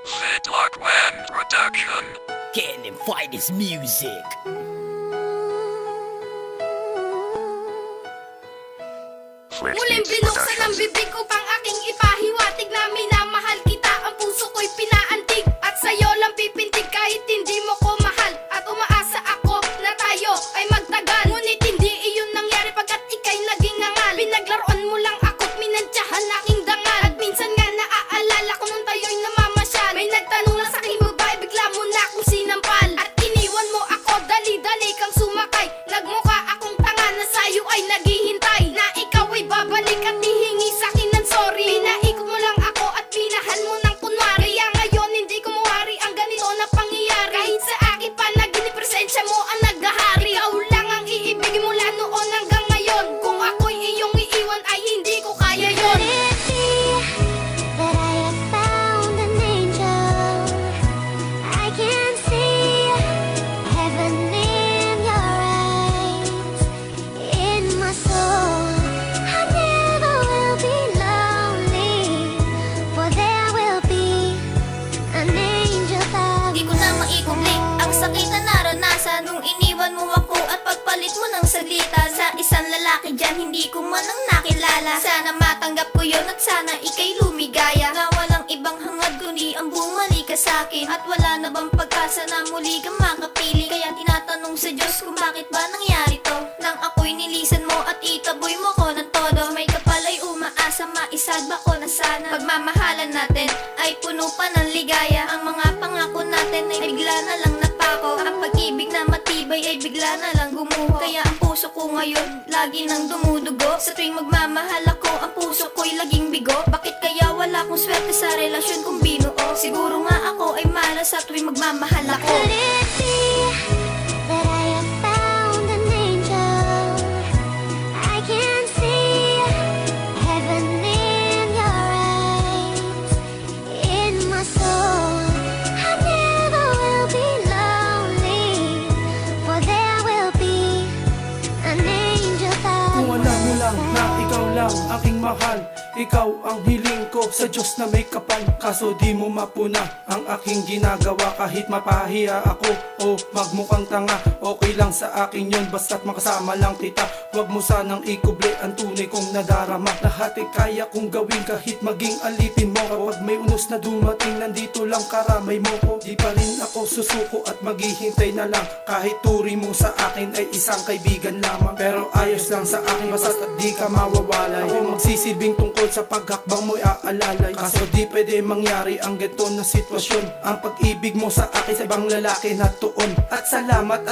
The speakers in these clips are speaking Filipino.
Zedlock Land Production. Can and fight his music. Muling binuksan ang bibig upang aking ipahiwatig na minamahal kita. Ang puso ko'y pinaantig at sa'yo lang pipintig kahit hindi mo ko mahal. At umaasa ako na tayo ay magtagal. Ngunit hindi iyon nangyari pagkat ika'y naging ngangal. Pinaglaruan mo lang ako't minantsahan aking dangal. At minsan nga naaalala ko nung tayo'y namamasyal. May nagtanong na sa'king babae, bigla mo na akong sinampal. At iniwan mo ako, dali-dali kang sumakay. Nagmukha akong tanga na sa'yo ay naghihintay. Na ikaw ay babalik at hihingi sa'kin ng sorry. Pinaikot mo lang ako at pinahan mo ng kunwari. Kaya ngayon hindi ko mawari ang ganito na pangyayari. Kahit sa akin panaginip, presensya mo ang naghahari. Ikaw lang ang iibigin mula noon hanggang ngayon. Kung ako'y iyong iiwan ay hindi ko kaya yon. That I have found an angel. I can see heaven in your eyes, in my soul. I never will be lonely, for there will be an angel by Di ko na maikubli ang sakit na naranasan nung iniwan mo ako at pagpalit mo ng saglitan sa isang lalaki dyan, hindi ko man ang nakilala. Sana matanggap ko yun at sana ika'y lumigaya na walang ibang hangad kundi ang bumalik ka sa'kin. At wala na bang pag-asa na muli kang makapili? Kaya tinatanong sa Diyos kung bakit ba nangyari to, nang ako'y nilisan mo at itaboy mo ko ng todo. May kapal ay umaasa, maisalba ko na sana pagmamahalan natin ay puno pa ng ligaya. Ang mga pangako natin ay bigla na lang napako. Ang pag-ibig na matibay ay bigla na lang gumuho. Kaya ang puso ko ngayon lagi nang dumudugo. Sa tuwing magmamahal ako, ang puso ko'y laging bigo. Bakit kaya wala akong swerte sa relasyon kong binuo? Siguro nga ako ay malas sa tuwing magmamahal ako. Could it be that I have found an angel? I can see heaven in your eyes, in my soul. I never will be lonely, for there will be an angel by Kung my alam mo lang na side. ikaw lang aking mahal, ikaw ang hiling ko sa Diyos na may kapal. Kaso di mo mapuna ang aking ginagawa. Kahit mapahiya ako o magmukhang tanga, okay lang sa akin yun basta't makasama lang kita. Huwag mo sanang ikuble ang tunay kong nadarama. Lahat ay kaya kong gawin kahit maging alipin mo. Kapag may unos na dumating, nandito lang karamay mo ko. Di pa rin ako susuko at maghihintay na lang. Kahit turi mo sa akin ay isang kaibigan lamang. Pero ayos lang sa akin basta't di ka mawawalay. Ako magsisilbing tungkol sa paghakbang mo'y aalalay. Kaso di pwede mangyari ang ganito na sitwasyon. Ang pag-ibig mo sa akin sa ibang lalaki na tuon. At salamat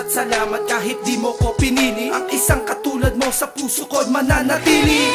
kahit di mo ko pinili. Ang isang katulad mo sa puso ko'y mananatili.